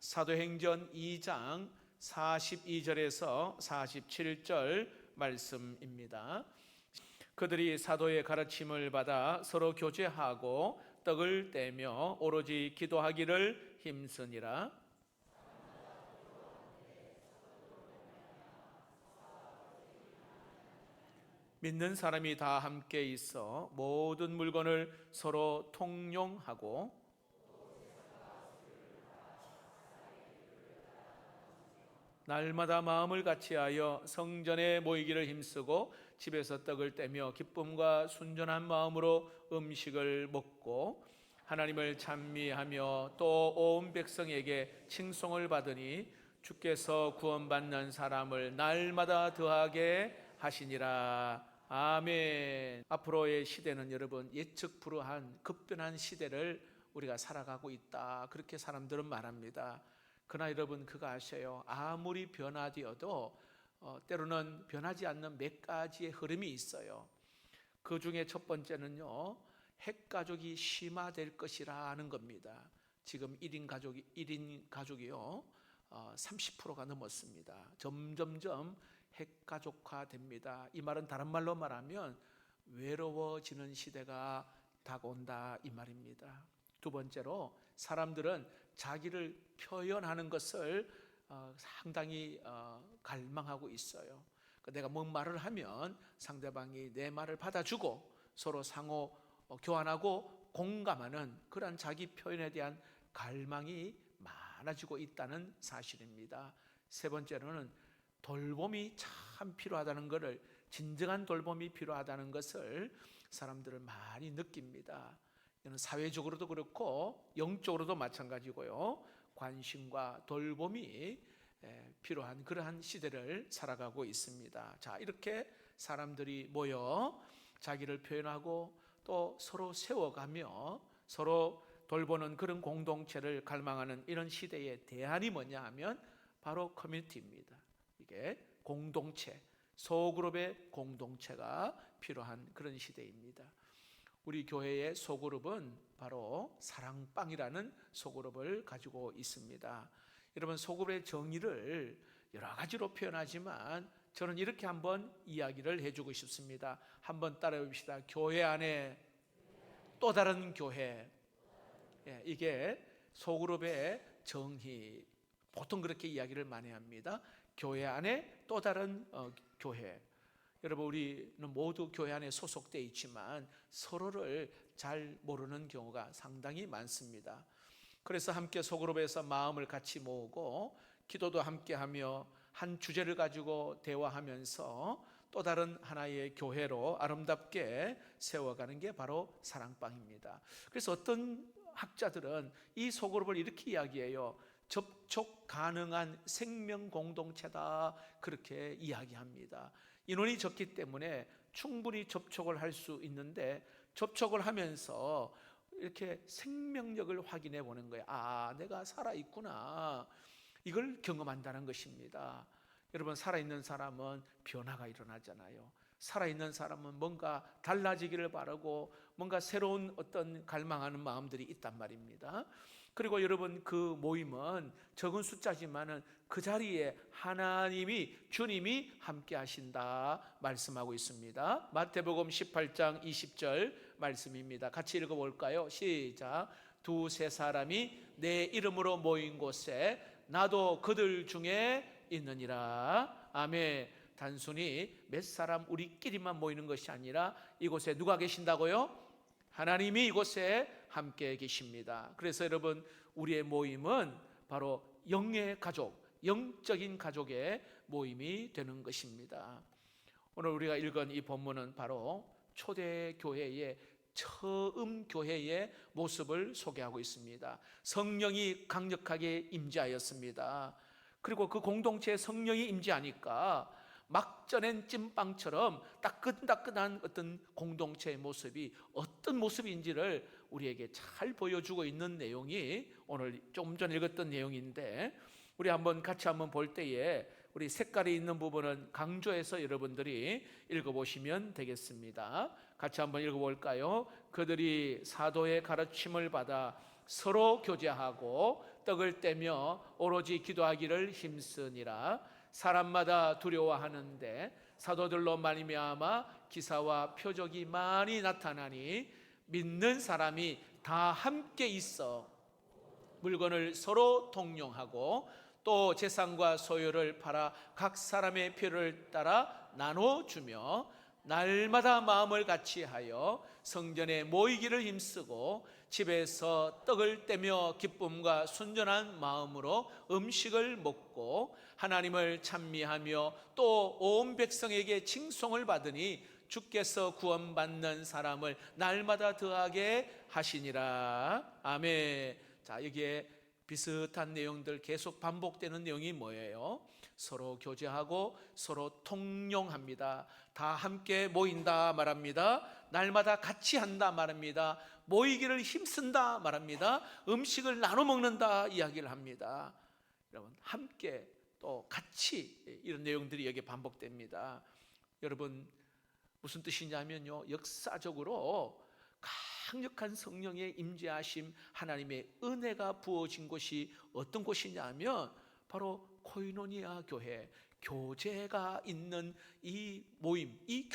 사도행전 2장 42절에서 47절 말씀입니다. 그들이 사도의 가르침을 받아 서로 교제하고 떡을 떼며 오로지 기도하기를 힘쓰니라. 믿는 사람이 다 함께 있어 모든 물건을 서로 통용하고 날마다 마음을 같이하여 성전에 모이기를 힘쓰고 집에서 떡을 떼며 기쁨과 순전한 마음으로 음식을 먹고 하나님을 찬미하며 또 온 백성에게 칭송을 받으니 주께서 구원받는 사람을 날마다 더하게 하시니라. 아멘. 앞으로의 시대는 여러분 예측 불허한 급변한 시대를 우리가 살아가고 있다, 그렇게 사람들은 말합니다. 그러나 여러분 그거 아셔요? 아무리 변화되어도 때로는 변하지 않는 몇 가지의 흐름이 있어요. 그 중에 첫 번째는요, 핵가족이 심화될 것이라는 겁니다. 지금 1인 가족이요 30%가 넘었습니다. 점점점 핵가족화 됩니다. 이 말은 다른 말로 말하면 외로워지는 시대가 다가온다, 이 말입니다. 두 번째로 사람들은 자기를 표현하는 것을 상당히 갈망하고 있어요. 내가 뭔 말을 하면 상대방이 내 말을 받아주고 서로 상호 교환하고 공감하는 그러한 자기 표현에 대한 갈망이 많아지고 있다는 사실입니다. 세 번째로는 돌봄이 참 필요하다는 것을, 진정한 돌봄이 필요하다는 것을 사람들은 많이 느낍니다. 이는 사회적으로도 그렇고 영적으로도 마찬가지고요. 관심과 돌봄이 필요한 그러한 시대를 살아가고 있습니다. 자, 이렇게 사람들이 모여 자기를 표현하고 또 서로 세워가며 서로 돌보는 그런 공동체를 갈망하는 이런 시대의 대안이 뭐냐 하면 바로 커뮤니티입니다. 이게 공동체, 소그룹의 공동체가 필요한 그런 시대입니다. 우리 교회의 소그룹은 바로 사랑방이라는 소그룹을 가지고 있습니다. 여러분, 소그룹의 정의를 여러 가지로 표현하지만 저는 이렇게 한번 이야기를 해주고 싶습니다. 한번 따라해 봅시다. 교회 안에 또 다른 교회. 이게 소그룹의 정의. 보통 그렇게 이야기를 많이 합니다. 교회 안에 또 다른 교회. 여러분, 우리는 모두 교회 안에 소속되어 있지만 서로를 잘 모르는 경우가 상당히 많습니다. 그래서 함께 소그룹에서 마음을 같이 모으고 기도도 함께 하며 한 주제를 가지고 대화하면서 또 다른 하나의 교회로 아름답게 세워가는 게 바로 사랑방입니다. 그래서 어떤 학자들은 이 소그룹을 이렇게 이야기해요. 접촉 가능한 생명 공동체다, 그렇게 이야기합니다. 인원이 적기 때문에 충분히 접촉을 할 수 있는데 접촉을 하면서 이렇게 생명력을 확인해 보는 거예요. 아, 내가 살아있구나, 이걸 경험한다는 것입니다. 여러분, 살아있는 사람은 변화가 일어나잖아요. 살아있는 사람은 뭔가 달라지기를 바라고 뭔가 새로운 어떤 갈망하는 마음들이 있단 말입니다. 그리고 여러분, 그 모임은 적은 숫자지만은 그 자리에 하나님이, 주님이 함께 하신다 말씀하고 있습니다. 마태복음 18장 20절 말씀입니다. 같이 읽어볼까요? 시작. 두세 사람이 내 이름으로 모인 곳에 나도 그들 중에 있느니라. 아멘. 단순히 몇 사람 우리끼리만 모이는 것이 아니라 이곳에 누가 계신다고요? 하나님이 이곳에 함께 계십니다. 그래서 여러분, 우리의 모임은 바로 영의 가족, 영적인 가족의 모임이 되는 것입니다. 오늘 우리가 읽은 이 본문은 바로 초대교회의 처음 교회의 모습을 소개하고 있습니다. 성령이 강력하게 임재하였습니다. 그리고 그 공동체에 성령이 임재하니까 막 쪄낸 찐빵처럼 따끈따끈한 어떤 공동체의 모습이 어떤 모습인지를 우리에게 잘 보여주고 있는 내용이 오늘 조금 전에 읽었던 내용인데, 우리 같이 한번 볼 때에 우리 색깔이 있는 부분은 강조해서 여러분들이 읽어보시면 되겠습니다. 같이 한번 읽어볼까요? 그들이 사도의 가르침을 받아 서로 교제하고 떡을 떼며 오로지 기도하기를 힘쓰니라. 사람마다 두려워하는데 사도들로 말미암아 기사와 표적이 많이 나타나니 믿는 사람이 다 함께 있어 물건을 서로 통용하고 또 재산과 소유를 팔아 각 사람의 필요를 따라 나눠주며 날마다 마음을 같이하여 성전에 모이기를 힘쓰고 집에서 떡을 떼며 기쁨과 순전한 마음으로 음식을 먹고 하나님을 찬미하며 또 온 백성에게 칭송을 받으니 주께서 구원받는 사람을 날마다 더하게 하시니라. 아멘. 자, 여기에 비슷한 내용들 계속 반복되는 내용이 뭐예요? 서로 교제하고 서로 통용합니다. 다 함께 모인다 말합니다. 날마다 같이 한다 말합니다. 모이기를 힘쓴다 말합니다. 음식을 나눠 먹는다 이야기를 합니다. 여러분, 함께 또 같이 이런 내용들이 여기 반복됩니다. 여러분, 무슨 뜻이냐면요, 역사적으로 강력한 성령의 임재하심, 하나님의 은혜가 부어진 곳이 어떤 곳이냐면 바로 코이노니아 교회, 교제가 있는 이 모임, 이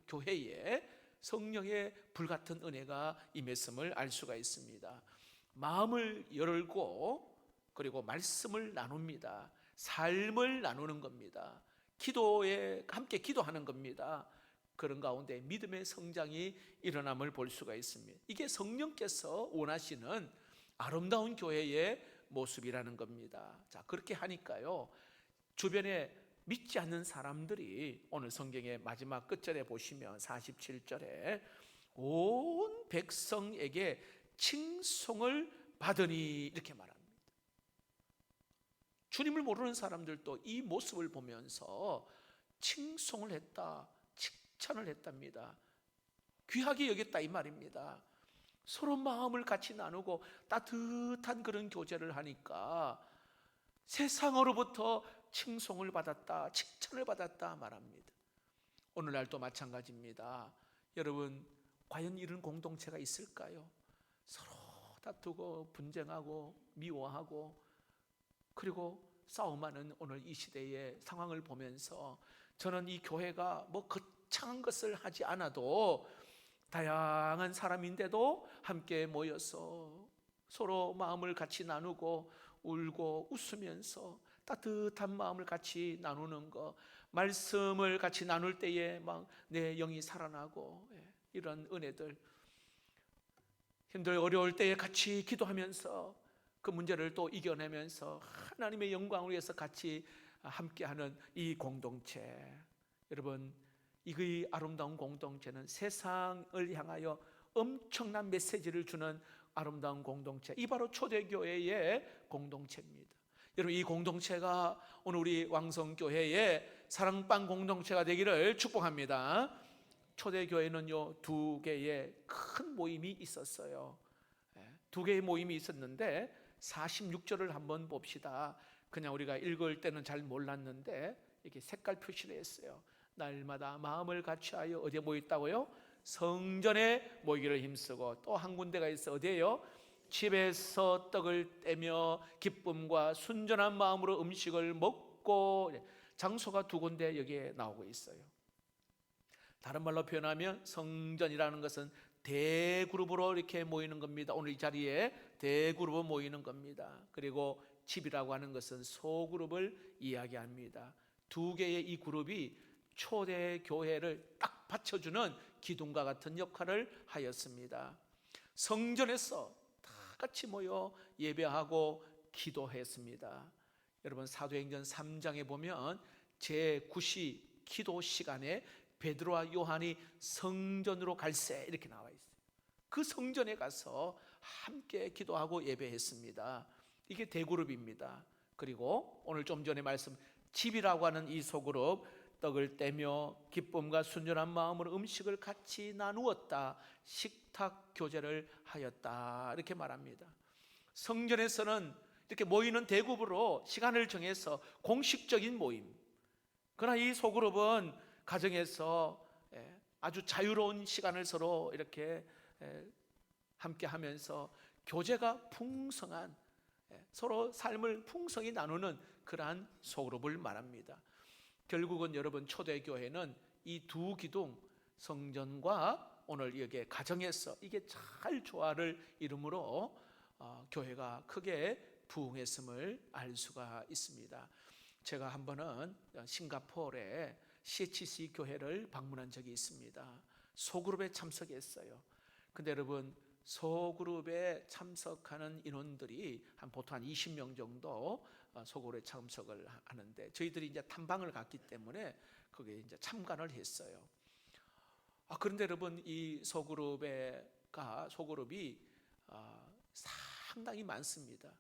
교회에 성령의 불같은 은혜가 임했음을 알 수가 있습니다. 마음을 열고 그리고 말씀을 나눕니다. 삶을 나누는 겁니다. 기도에 함께 기도하는 겁니다. 그런 가운데 믿음의 성장이 일어남을 볼 수가 있습니다. 이게 성령께서 원하시는 아름다운 교회의 모습이라는 겁니다. 자, 그렇게 하니까요, 주변에 믿지 않는 사람들이 오늘 성경의 마지막 끝절에 보시면 47절에 온 백성에게 칭송을 받으니 이렇게 말합니다. 주님을 모르는 사람들도 이 모습을 보면서 칭송을 했다, 칭찬을 했답니다. 귀하게 여겼다 이 말입니다. 서로 마음을 같이 나누고 따뜻한 그런 교제를 하니까 세상으로부터 칭송을 받았다, 칭찬을 받았다 말합니다. 오늘날도 마찬가지입니다. 여러분, 과연 이런 공동체가 있을까요? 서로 다투고 분쟁하고 미워하고 그리고 싸움하는 오늘 이 시대의 상황을 보면서 저는 이 교회가 뭐 거창한 것을 하지 않아도 다양한 사람인데도 함께 모여서 서로 마음을 같이 나누고 울고 웃으면서 따뜻한 마음을 같이 나누는 것, 말씀을 같이 나눌 때에 막 내 영이 살아나고, 이런 은혜들, 힘들 어려울 때에 같이 기도하면서 그 문제를 또 이겨내면서 하나님의 영광을 위해서 같이 함께하는 이 공동체, 여러분, 이 아름다운 공동체는 세상을 향하여 엄청난 메시지를 주는 아름다운 공동체, 이 바로 초대교회의 공동체입니다. 여러분, 이 공동체가 오늘 우리 왕성교회의 사랑방 공동체가 되기를 축복합니다. 초대교회는요, 두 개의 큰 모임이 있었어요. 두 개의 모임이 있었는데 46절을 한번 봅시다. 그냥 우리가 읽을 때는 잘 몰랐는데 이렇게 색깔 표시를 했어요. 날마다 마음을 같이하여 어디에 모였다고요? 성전에 모이기를 힘쓰고, 또 한 군데가 있어. 어디예요? 집에서 떡을 떼며 기쁨과 순전한 마음으로 음식을 먹고. 장소가 두 군데 여기에 나오고 있어요. 다른 말로 표현하면 성전이라는 것은 대그룹으로 이렇게 모이는 겁니다. 오늘 이 자리에 대그룹으로 모이는 겁니다. 그리고 집이라고 하는 것은 소그룹을 이야기합니다. 두 개의 이 그룹이 초대 교회를 딱 받쳐주는 기둥과 같은 역할을 하였습니다. 성전에서 다 같이 모여 예배하고 기도했습니다. 여러분, 사도행전 3장에 보면 제9시 기도 시간에 베드로와 요한이 성전으로 갈새 이렇게 나와 있어요. 그 성전에 가서 함께 기도하고 예배했습니다. 이게 대그룹입니다. 그리고 오늘 좀 전에 말씀 집이라고 하는 이 소그룹, 떡을 떼며 기쁨과 순전한 마음으로 음식을 같이 나누었다, 식탁 교제를 하였다 이렇게 말합니다. 성전에서는 이렇게 모이는 대그룹으로 시간을 정해서 공식적인 모임, 그러나 이 소그룹은 가정에서 아주 자유로운 시간을 서로 이렇게 함께 하면서 교제가 풍성한, 서로 삶을 풍성히 나누는 그러한 소그룹을 말합니다. 결국은 여러분, 초대교회는 이 두 기둥, 성전과 오늘 여기에 가정에서 이게 잘 조화를 이루므로 교회가 크게 부흥했음을 알 수가 있습니다. 제가 한 번은 싱가포르의 CHC 교회를 방문한 적이 있습니다. 소그룹에 참석했어요. 근데 여러분, 소그룹에 참석하는 인원들이 보통 한 20명 정도 소그룹에 참석을 하는데, 저희들이 이제 탐방을 갔기 때문에 거기에 이제 참관을 했어요. 그런데 여러분, 이 소그룹이 상당히 많습니다.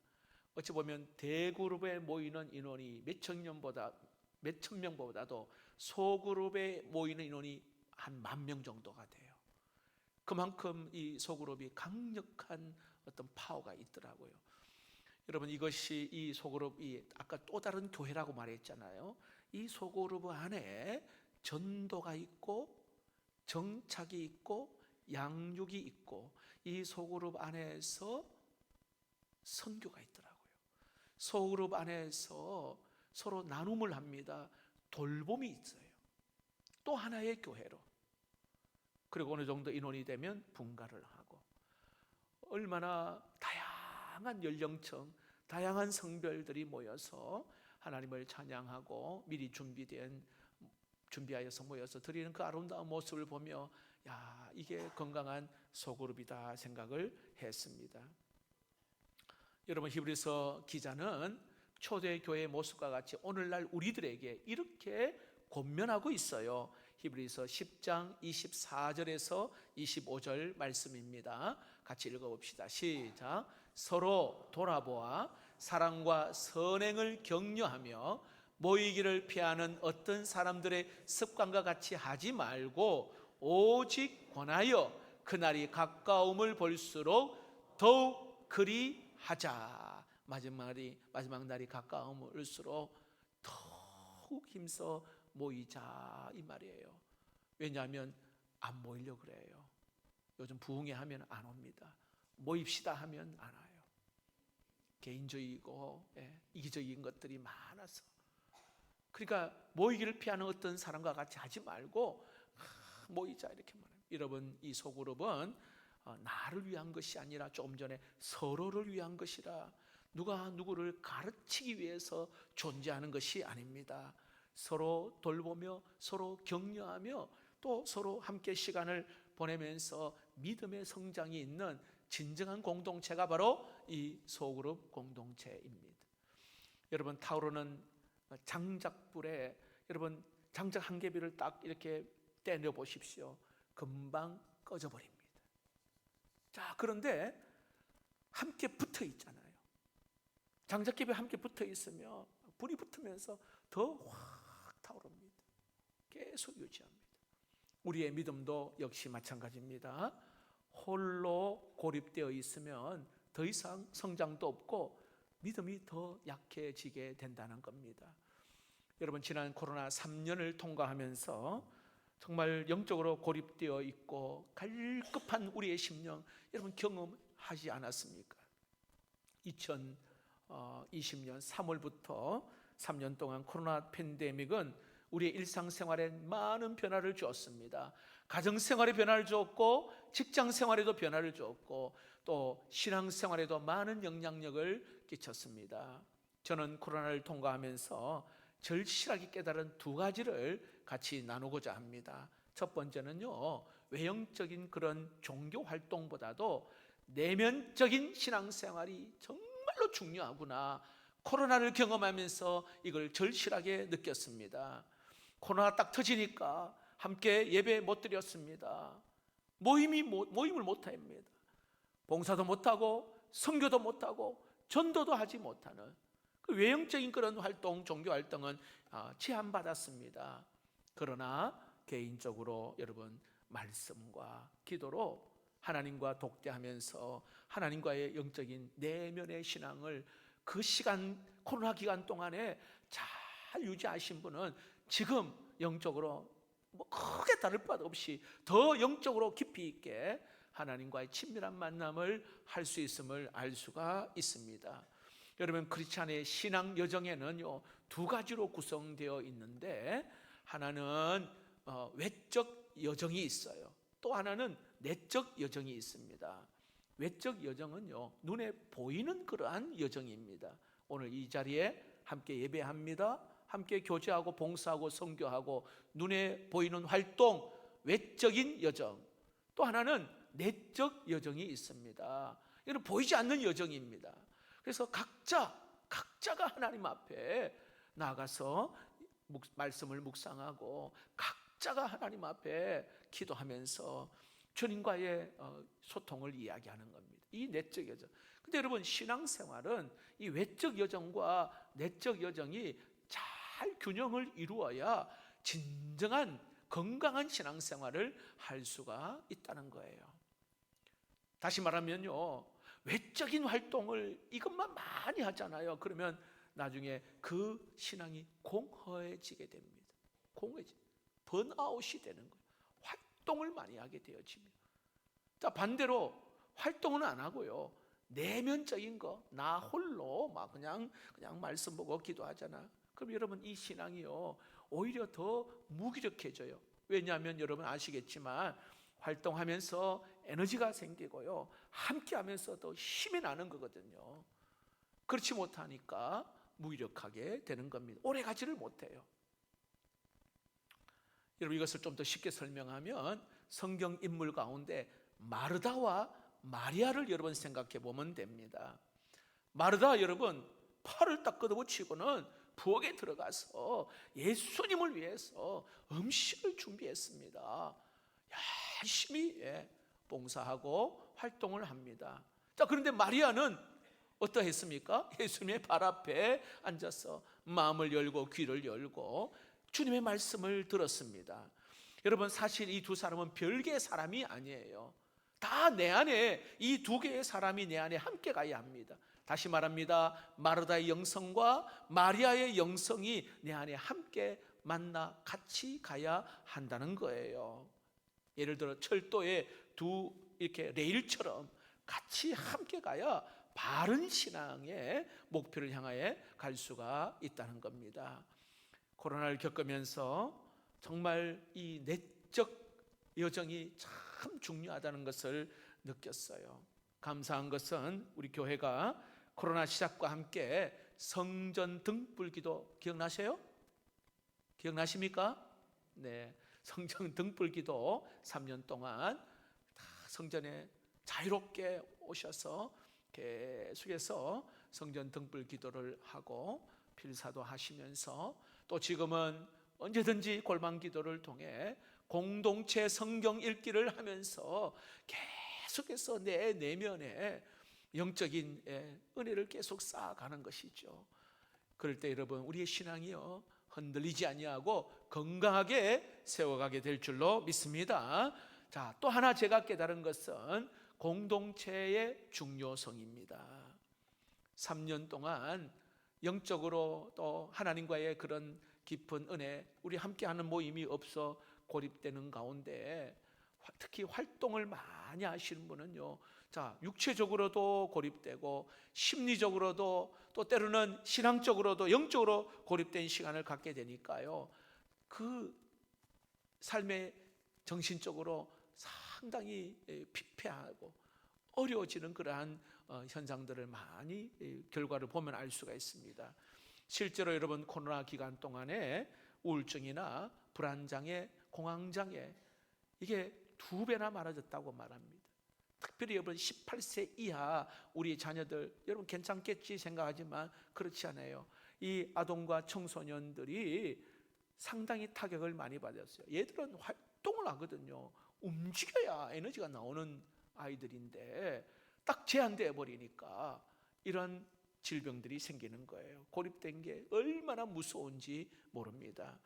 어찌 보면 대그룹에 모이는 인원이 몇천 명보다도 소그룹에 모이는 인원이 한 10,000명 정도가 돼요. 그만큼 이 소그룹이 강력한 어떤 파워가 있더라고요. 여러분, 이것이 이 소그룹이 아까 또 다른 교회라고 말했잖아요. 이 소그룹 안에 전도가 있고 정착이 있고 양육이 있고, 이 소그룹 안에서 선교가 있더라고요. 소그룹 안에서 서로 나눔을 합니다. 돌봄이 있어요. 또 하나의 교회로. 그리고 어느 정도 인원이 되면 분가를 하고, 얼마나 다양한 연령층, 다양한 성별들이 모여서 하나님을 찬양하고 미리 준비하여서 모여서 드리는 그 아름다운 모습을 보며, 이게 건강한 소그룹이다 생각을 했습니다. 여러분, 히브리서 기자는 초대교회의 모습과 같이 오늘날 우리들에게 이렇게 권면하고 있어요. 히브리서 10장 24절에서 25절 말씀입니다. 같이 읽어봅시다. 시작. 서로 돌아보아 사랑과 선행을 격려하며 모이기를 피하는 어떤 사람들의 습관과 같이 하지 말고 오직 권하여 그날이 가까움을 볼수록 더욱 그리하자. 마지막 날이 가까울수록 더욱 힘써 모이자, 이 말이에요. 왜냐하면 안 모이려고 그래요. 요즘 부흥회 하면 안 옵니다. 모입시다 하면 안 와요. 개인적이고 이기적인 것들이 많아서. 그러니까 모이기를 피하는 어떤 사람과 같이 하지 말고 모이자, 이렇게 말해요. 여러분, 이 소그룹은 나를 위한 것이 아니라 조금 전에 서로를 위한 것이라, 누가 누구를 가르치기 위해서 존재하는 것이 아닙니다. 서로 돌보며 서로 격려하며 또 서로 함께 시간을 보내면서 믿음의 성장이 있는 진정한 공동체가 바로 이 소그룹 공동체입니다. 여러분, 타오르는 장작불에 여러분, 장작 한 개비를 딱 이렇게 떼내 보십시오. 금방 꺼져버립니다. 자, 그런데 함께 붙어 있잖아요. 장작개비 함께 붙어 있으며 불이 붙으면서 더 확 타오릅니다. 계속 유지합니다. 우리의 믿음도 역시 마찬가지입니다. 홀로 고립되어 있으면 더 이상 성장도 없고 믿음이 더 약해지게 된다는 겁니다. 여러분, 지난 코로나 3년을 통과하면서 정말 영적으로 고립되어 있고 갈급한 우리의 심령, 여러분 경험하지 않았습니까? 2020년 3월부터 3년 동안 코로나 팬데믹은 우리의 일상생활에 많은 변화를 주었습니다. 가정생활에 변화를 주었고 직장생활에도 변화를 주었고 또 신앙생활에도 많은 영향력을 끼쳤습니다. 저는 코로나를 통과하면서 절실하게 깨달은 두 가지를 같이 나누고자 합니다. 첫 번째는요, 외형적인 그런 종교 활동보다도 내면적인 신앙생활이 정말로 중요하구나, 코로나를 경험하면서 이걸 절실하게 느꼈습니다. 코로나 딱 터지니까 함께 예배 못 드렸습니다. 모임을 못합니다. 봉사도 못하고 선교도 못하고 전도도 하지 못하는 그 외형적인 그런 활동, 종교 활동은 제한받았습니다. 그러나 개인적으로 여러분, 말씀과 기도로 하나님과 독대하면서 하나님과의 영적인 내면의 신앙을 그 시간, 코로나 기간 동안에 잘 유지하신 분은 지금 영적으로 뭐 크게 다를 바 없이 더 영적으로 깊이 있게 하나님과의 친밀한 만남을 할 수 있음을 알 수가 있습니다. 여러분, 크리스찬의 신앙 여정에는요, 두 가지로 구성되어 있는데, 하나는 외적 여정이 있어요. 또 하나는 내적 여정이 있습니다. 외적 여정은요, 눈에 보이는 그러한 여정입니다. 오늘 이 자리에 함께 예배합니다. 함께 교제하고 봉사하고 선교하고 눈에 보이는 활동, 외적인 여정. 또 하나는 내적 여정이 있습니다. 이건 보이지 않는 여정입니다. 그래서 각자가 하나님 앞에 나가서 말씀을 묵상하고 각자가 하나님 앞에 기도하면서 주님과의 소통을 이야기하는 겁니다. 이 내적 여정. 근데 여러분, 신앙생활은 이 외적 여정과 내적 여정이 잘 균형을 이루어야 진정한 건강한 신앙생활을 할 수가 있다는 거예요. 다시 말하면요, 외적인 활동을 이것만 많이 하잖아요. 그러면 나중에 그 신앙이 공허해지게 됩니다. 번아웃이 되는 거예요. 활동을 많이 하게 되어집니다. 자, 반대로 활동은 안 하고요, 내면적인 거, 나 홀로 막 그냥 말씀 보고 기도하잖아. 그럼 여러분, 이 신앙이요, 오히려 더 무기력해져요. 왜냐하면 여러분 아시겠지만 활동하면서 에너지가 생기고요, 함께 하면서 더 힘이 나는 거거든요. 그렇지 못하니까 무기력하게 되는 겁니다. 오래 가지를 못해요. 여러분, 이것을 좀 더 쉽게 설명하면 성경 인물 가운데 마르다와 마리아를 여러분 생각해 보면 됩니다. 마르다, 여러분, 팔을 딱 걷어붙이고는 부엌에 들어가서 예수님을 위해서 음식을 준비했습니다. 열심히 봉사하고 활동을 합니다. 자, 그런데 마리아는 어떠했습니까? 예수님의 발 앞에 앉아서 마음을 열고 귀를 열고 주님의 말씀을 들었습니다. 여러분, 사실 이 두 사람은 별개의 사람이 아니에요. 다 내 안에, 이 두 개의 사람이 내 안에 함께 가야 합니다. 다시 말합니다. 마르다의 영성과 마리아의 영성이 내 안에 함께 만나 같이 가야 한다는 거예요. 예를 들어 철도에 두 이렇게 레일처럼 같이 함께 가야 바른 신앙의 목표를 향하여 갈 수가 있다는 겁니다. 코로나를 겪으면서 정말 이 내적 여정이 참 중요하다는 것을 느꼈어요. 감사한 것은 우리 교회가 코로나 시작과 함께 성전 등불기도 기억나세요? 기억나십니까? 네, 성전 등불기도 3년 동안 다 성전에 자유롭게 오셔서 계속해서 성전 등불기도를 하고 필사도 하시면서, 또 지금은 언제든지 골방기도를 통해 공동체 성경 읽기를 하면서 계속해서 내 내면에 영적인 은혜를 계속 쌓아가는 것이죠. 그럴 때 여러분, 우리의 신앙이요, 흔들리지 아니하고 건강하게 세워가게 될 줄로 믿습니다. 자, 또 하나 제가 깨달은 것은 공동체의 중요성입니다. 3년 동안 영적으로 또 하나님과의 그런 깊은 은혜, 우리 함께하는 모임이 없어 고립되는 가운데 특히 활동을 많이 하시는 분은요, 자, 육체적으로도 고립되고 심리적으로도 또 때로는 신앙적으로도 영적으로 고립된 시간을 갖게 되니까요, 그 삶의 정신적으로 상당히 피폐하고 어려워지는 그러한 현상들을 많이 결과를 보면 알 수가 있습니다. 실제로 여러분, 코로나 기간 동안에 우울증이나 불안장애, 공황장애, 이게 2배나 많아졌다고 말합니다. 특별히 여러분 18세 이하 우리 자녀들, 여러분 괜찮겠지 생각하지만 그렇지 않아요. 이 아동과 청소년들이 상당히 타격을 많이 받았어요. 얘들은 활동을 하거든요. 움직여야 에너지가 나오는 아이들인데 딱 제한되어 버리니까 이런 질병들이 생기는 거예요. 고립된 게 얼마나 무서운지 모릅니다.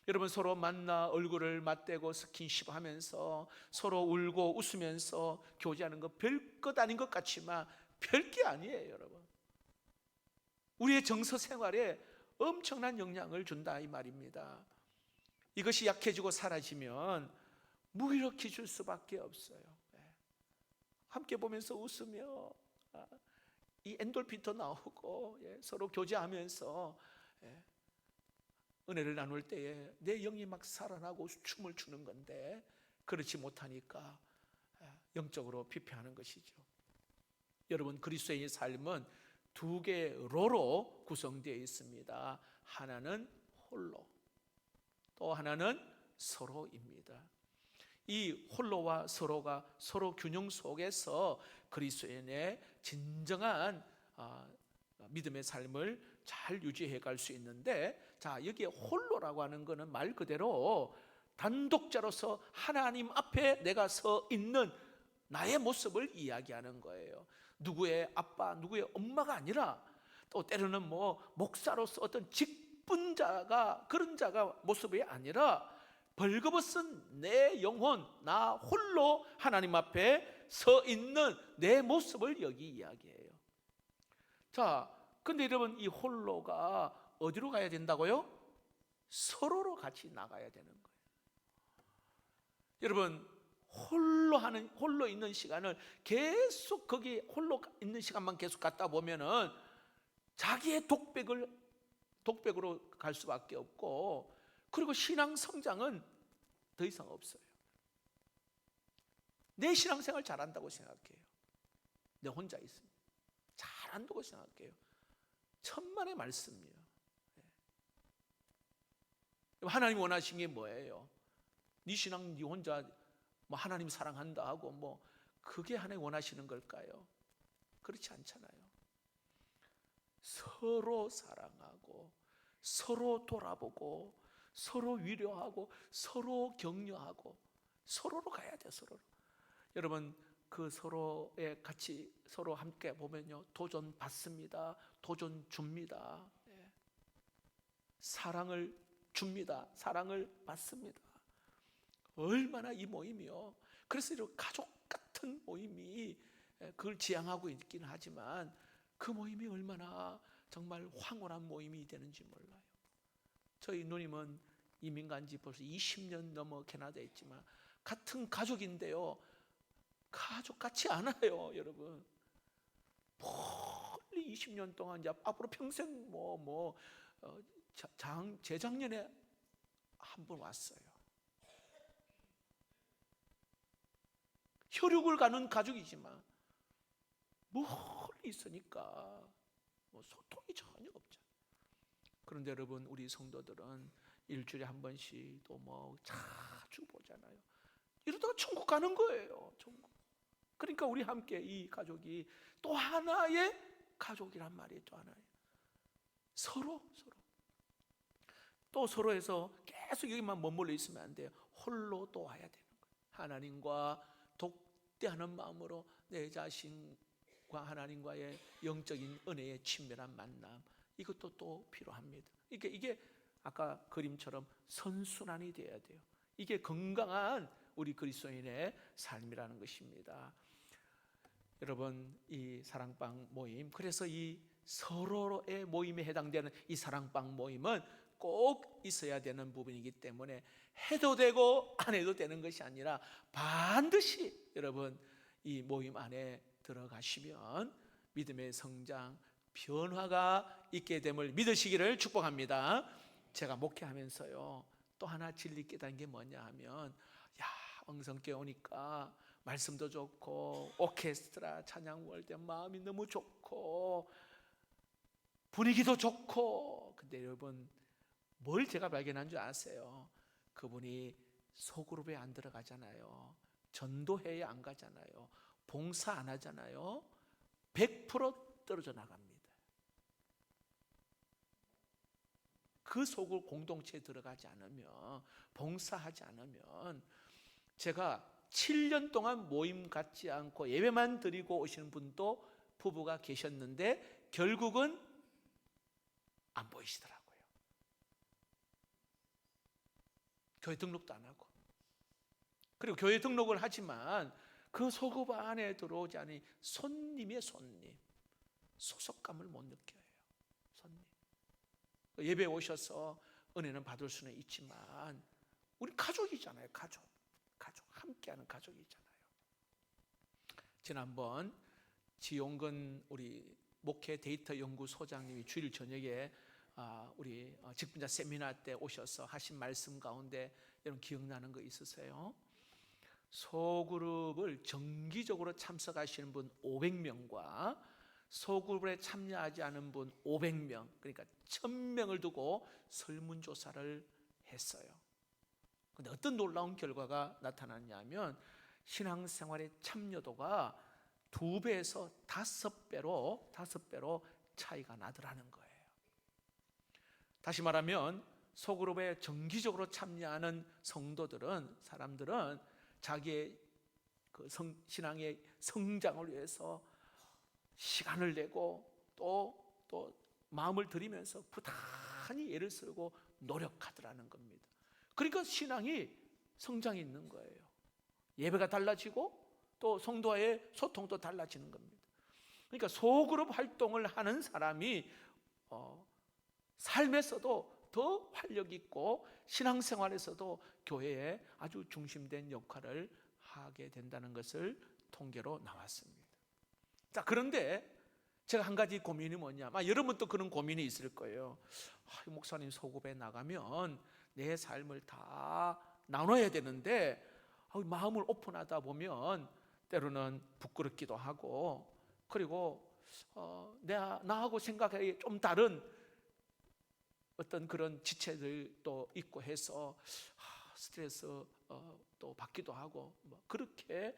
여러분, 서로 만나 얼굴을 맞대고 스킨십 하면서 서로 울고 웃으면서 교제하는 거 별것 아닌 것 같지만 별게 아니에요. 여러분, 우리의 정서 생활에 엄청난 영향을 준다 이 말입니다. 이것이 약해지고 사라지면 무기력해질 수밖에 없어요. 함께 보면서 웃으며 이 엔돌핀도 나오고 서로 교제하면서 은혜를 나눌 때에 내 영이 막 살아나고 춤을 추는 건데 그렇지 못하니까 영적으로 피폐하는 것이죠. 여러분, 그리스도의 삶은 두 개로로 구성되어 있습니다. 하나는 홀로, 또 하나는 서로입니다. 이 홀로와 서로가 서로 균형 속에서 그리스도인의 진정한 믿음의 삶을 잘 유지해 갈 수 있는데, 자, 여기에 홀로라고 하는 것은 말 그대로 단독자로서 하나님 앞에 내가 서 있는 나의 모습을 이야기하는 거예요. 누구의 아빠, 누구의 엄마가 아니라, 또 때로는 목사로서 어떤 직분자가, 그런 자가 모습이 아니라 벌거벗은 내 영혼, 나 홀로 하나님 앞에 서 있는 내 모습을 여기 이야기해요. 자, 근데 여러분, 이 홀로가 어디로 가야 된다고요? 서로로 같이 나가야 되는 거예요. 여러분, 홀로 있는 시간을 계속 거기 홀로 있는 시간만 계속 갖다 보면은 자기의 독백으로 갈 수밖에 없고, 그리고 신앙 성장은 더 이상 없어요. 내 신앙생활 잘한다고 생각해요. 내 혼자 있으면 잘한다고 생각해요. 천만의 말씀이에요. 하나님 원하신 게 뭐예요? 네 신앙 네 혼자 하나님 사랑한다 하고 그게 하나님 원하시는 걸까요? 그렇지 않잖아요. 서로 사랑하고 서로 돌아보고 서로 위로하고 서로 격려하고 서로로 가야 돼요. 서로로. 여러분, 그 서로에 같이 서로 함께 보면요, 도전 받습니다. 도전 줍니다. 사랑을 줍니다. 사랑을 받습니다. 얼마나 이 모임이요. 그래서 이런 가족 같은 모임이 그걸 지향하고 있긴 하지만 그 모임이 얼마나 정말 황홀한 모임이 되는지 몰라요. 저희 누님은 이민 간 지 벌써 20년 넘어 캐나다에 있지만 같은 가족인데요, 가족 같지 않아요. 여러분, 멀리 20년 동안 이제 앞으로 평생 재작년에 한 번 왔어요. 혈육을 가는 가족이지만 멀리 있으니까 소통이 전혀 없죠. 그런데 여러분, 우리 성도들은 일주일에 한 번씩 또 자주 보잖아요. 이러다가 천국 가는 거예요. 천국. 그러니까 우리 함께 이 가족이 또 하나의 가족이란 말이에요. 또 하나의 서로 또 서로에서 계속 여기만 머물러 있으면 안 돼요. 홀로 또 와야 되는 거예요. 하나님과 독대하는 마음으로 내 자신과 하나님과의 영적인 은혜의 친밀한 만남, 이것도 또 필요합니다. 이게 아까 그림처럼 선순환이 되어야 돼요. 이게 건강한 우리 그리스도인의 삶이라는 것입니다. 여러분, 이 사랑방 모임, 그래서 이 서로의 모임에 해당되는 이 사랑방 모임은 꼭 있어야 되는 부분이기 때문에 해도 되고 안 해도 되는 것이 아니라 반드시 여러분 이 모임 안에 들어가시면 믿음의 성장, 변화가 있게 됨을 믿으시기를 축복합니다. 제가 목회하면서요, 또 하나 진리 깨달은 게 뭐냐 하면, 엉성교회 오니까 말씀도 좋고 오케스트라 찬양 부를 때 마음이 너무 좋고 분위기도 좋고, 근데 여러분, 뭘 제가 발견한 줄 아세요? 그분이 소그룹에 안 들어가잖아요. 전도회에 안 가잖아요. 봉사 안 하잖아요. 100% 떨어져 나갑니다. 그 소그룹 공동체에 들어가지 않으면, 봉사하지 않으면, 제가 7년 동안 모임 갖지 않고 예배만 드리고 오시는 분도 부부가 계셨는데 결국은 안 보이시더라고요. 교회 등록도 안 하고, 그리고 교회 등록을 하지만 그 소그룹 안에 들어오지 않으니 손님이에요. 손님. 소속감을 못 느껴요. 손님. 예배에 오셔서 은혜는 받을 수는 있지만 우리 가족이잖아요. 가족 함께하는 가족이잖아요. 지난번 지용근 우리 목회 데이터 연구소장님이 주일 저녁에 우리 직분자 세미나 때 오셔서 하신 말씀 가운데 여러분 기억나는 거 있으세요? 소그룹을 정기적으로 참석하시는 분 500명과 소그룹에 참여하지 않은 분 500명, 그러니까 1000명을 두고 설문조사를 했어요. 근데 어떤 놀라운 결과가 나타났냐면 신앙생활의 참여도가 2배에서 5배로 차이가 나더라는 거예요. 다시 말하면 소그룹에 정기적으로 참여하는 사람들은 자기의 신앙의 성장을 위해서 시간을 내고 또 마음을 들이면서 부단히 애를 쓰고 노력하더라는 겁니다. 그러니까 신앙이 성장이 있는 거예요. 예배가 달라지고 또 성도와의 소통도 달라지는 겁니다. 그러니까 소그룹 활동을 하는 사람이 삶에서도 더 활력 있고 신앙생활에서도 교회에 아주 중심된 역할을 하게 된다는 것을 통계로 나왔습니다. 자, 그런데 제가 한 가지 고민이 뭐냐, 여러분도 그런 고민이 있을 거예요. 목사님, 소그룹에 나가면 내 삶을 다 나눠야 되는데 마음을 오픈하다 보면 때로는 부끄럽기도 하고, 그리고 나하고 생각이 좀 다른 어떤 그런 지체들도 있고 해서 스트레스 또 받기도 하고 그렇게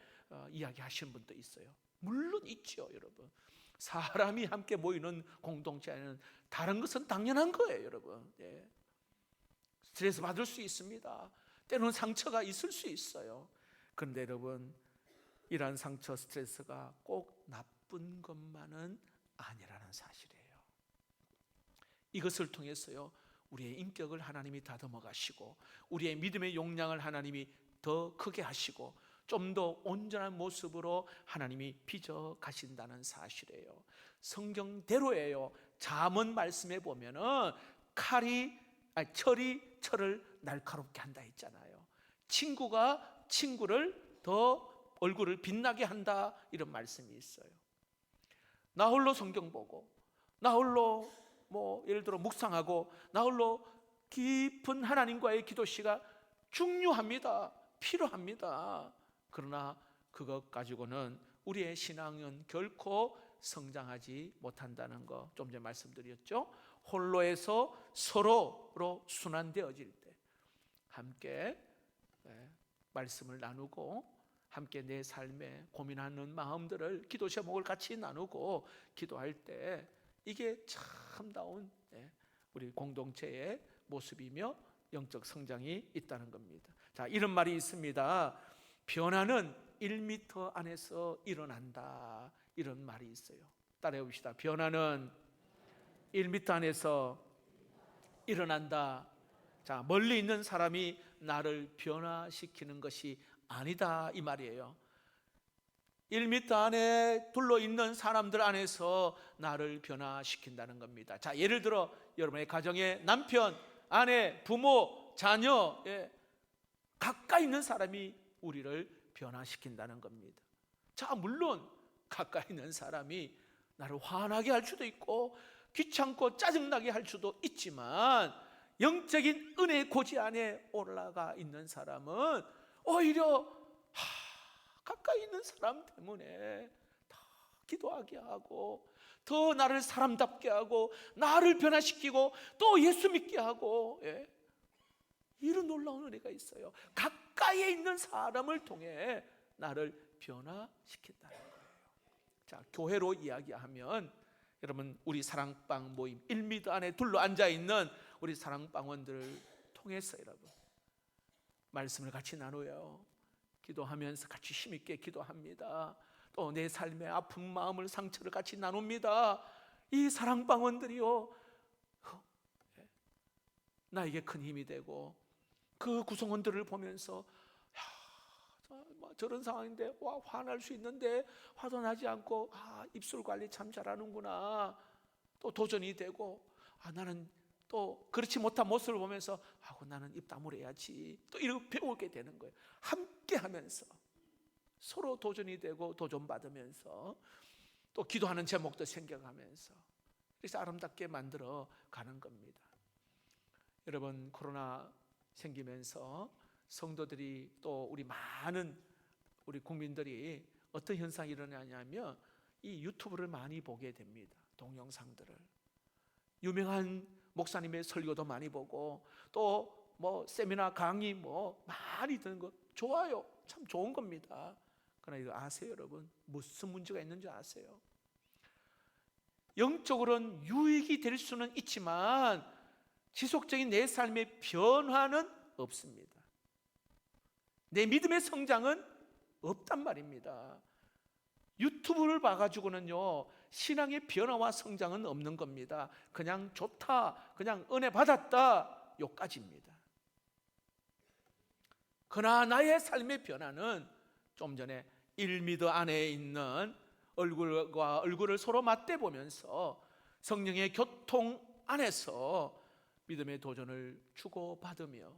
이야기하시는 분도 있어요. 물론 있죠, 여러분. 사람이 함께 모이는 공동체에는 다른 것은 당연한 거예요, 여러분. 예. 스트레스 받을 수 있습니다. 때로는 상처가 있을 수 있어요. 그런데 여러분, 이러한 상처, 스트레스가 꼭 나쁜 것만은 아니라는 사실이에요. 이것을 통해서요, 우리의 인격을 하나님이 다듬어 가시고 우리의 믿음의 용량을 하나님이 더 크게 하시고 좀 더 온전한 모습으로 하나님이 빚어 가신다는 사실이에요. 성경대로예요. 잠언 말씀에 보면은 철이 철을 날카롭게 한다 했잖아요. 친구가 친구를 더 얼굴을 빛나게 한다, 이런 말씀이 있어요. 나 홀로 성경 보고 나 홀로 예를 들어 묵상하고 나 홀로 깊은 하나님과의 기도 시간 중요합니다. 필요합니다. 그러나 그것 가지고는 우리의 신앙은 결코 성장하지 못한다는 거 좀 전에 말씀드렸죠. 홀로에서 서로로 순환되어질 때 함께 말씀을 나누고 함께 내 삶에 고민하는 마음들을 기도 제목을 같이 나누고 기도할 때 이게 참다운 우리 공동체의 모습이며 영적 성장이 있다는 겁니다. 자, 이런 말이 있습니다. 변화는 1m 안에서 일어난다, 이런 말이 있어요. 따라해 봅시다. 변화는 1m 안에서 일어난다. 자, 멀리 있는 사람이 나를 변화시키는 것이 아니다, 이 말이에요. 1m 안에 둘러있는 사람들 안에서 나를 변화시킨다는 겁니다. 자, 예를 들어 여러분의 가정에 남편, 아내, 부모, 자녀, 가까이 있는 사람이 우리를 변화시킨다는 겁니다. 자, 물론 가까이 있는 사람이 나를 화나게 할 수도 있고 귀찮고 짜증나게 할 수도 있지만 영적인 은혜의 고지 안에 올라가 있는 사람은 오히려 가까이 있는 사람 때문에 더 기도하게 하고 더 나를 사람답게 하고 나를 변화시키고 또 예수 믿게 하고, 이런 놀라운 은혜가 있어요. 가까이에 있는 사람을 통해 나를 변화시킨다는 거예요. 자, 교회로 이야기하면 여러분, 우리 사랑방 모임 1m 안에 둘러앉아 있는 우리 사랑방원들을 통해서 여러분 말씀을 같이 나눠요. 기도하면서 같이 힘있게 기도합니다. 또 내 삶의 아픈 마음을, 상처를 같이 나눕니다. 이 사랑방원들이요, 나에게 큰 힘이 되고 그 구성원들을 보면서 저런 상황인데 화날 수 있는데 화도 나지 않고 입술 관리 참 잘하는구나, 또 도전이 되고 나는 또 그렇지 못한 모습을 보면서 나는 입 다물어야지 또 이렇게 배우게 되는 거예요. 함께 하면서 서로 도전이 되고 도전받으면서 또 기도하는 제목도 생겨가면서 그래서 아름답게 만들어 가는 겁니다. 여러분, 코로나 생기면서 성도들이 또 우리 많은 우리 국민들이 어떤 현상이 일어나냐면 이 유튜브를 많이 보게 됩니다. 동영상들을 유명한 목사님의 설교도 많이 보고 또 뭐 세미나 강의 뭐 많이 듣는 거 좋아요. 참 좋은 겁니다. 그러나 이거 아세요, 여러분? 무슨 문제가 있는 줄 아세요? 영적으로는 유익이 될 수는 있지만 지속적인 내 삶의 변화는 없습니다. 내 믿음의 성장은 없단 말입니다. 유튜브를 봐가지고는요, 신앙의 변화와 성장은 없는 겁니다. 그냥 좋다, 그냥 은혜 받았다, 요까지입니다. 그러나 나의 삶의 변화는 좀 전에 1미터 안에 있는 얼굴과 얼굴을 서로 맞대보면서 성령의 교통 안에서 믿음의 도전을 주고받으며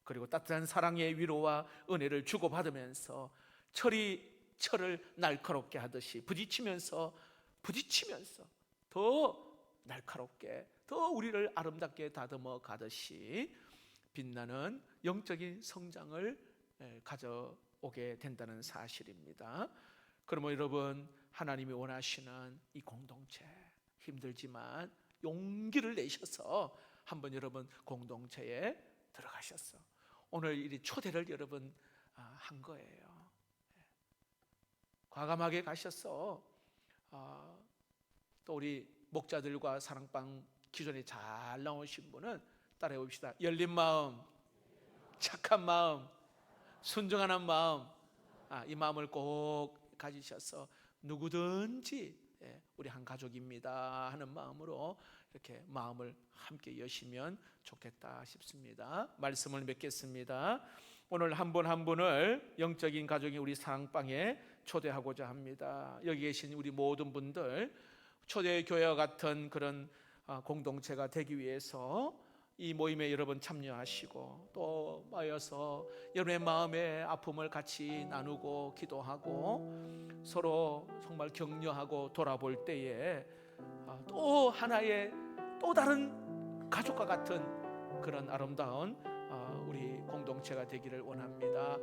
그리고 따뜻한 사랑의 위로와 은혜를 주고받으면서 철을 날카롭게 하듯이 부딪히면서 더 날카롭게 더 우리를 아름답게 다듬어 가듯이 빛나는 영적인 성장을 가져오게 된다는 사실입니다. 그러면 여러분, 하나님이 원하시는 이 공동체, 힘들지만 용기를 내셔서 한번 여러분 공동체에 들어가셨어. 오늘 이 초대를 여러분 한 거예요. 과감하게 가셔서 또 우리 목자들과 사랑방 기존에 잘 나오신 분은 따라해 봅시다. 열린 마음, 착한 마음, 순종하는 마음, 이 마음을 꼭 가지셔서 누구든지 우리 한 가족입니다 하는 마음으로 이렇게 마음을 함께 여시면 좋겠다 싶습니다. 말씀을 맺겠습니다. 오늘 한 분 한 분을 영적인 가족이 우리 사랑방에 초대하고자 합니다. 여기 계신 우리 모든 분들 초대교회와 같은 그런 공동체가 되기 위해서 이 모임에 여러분 참여하시고 또 모여서 여러분의 마음의 아픔을 같이 나누고 기도하고 서로 정말 격려하고 돌아볼 때에 또 하나의 또 다른 가족과 같은 그런 아름다운 우리 공동체가 되기를 원합니다.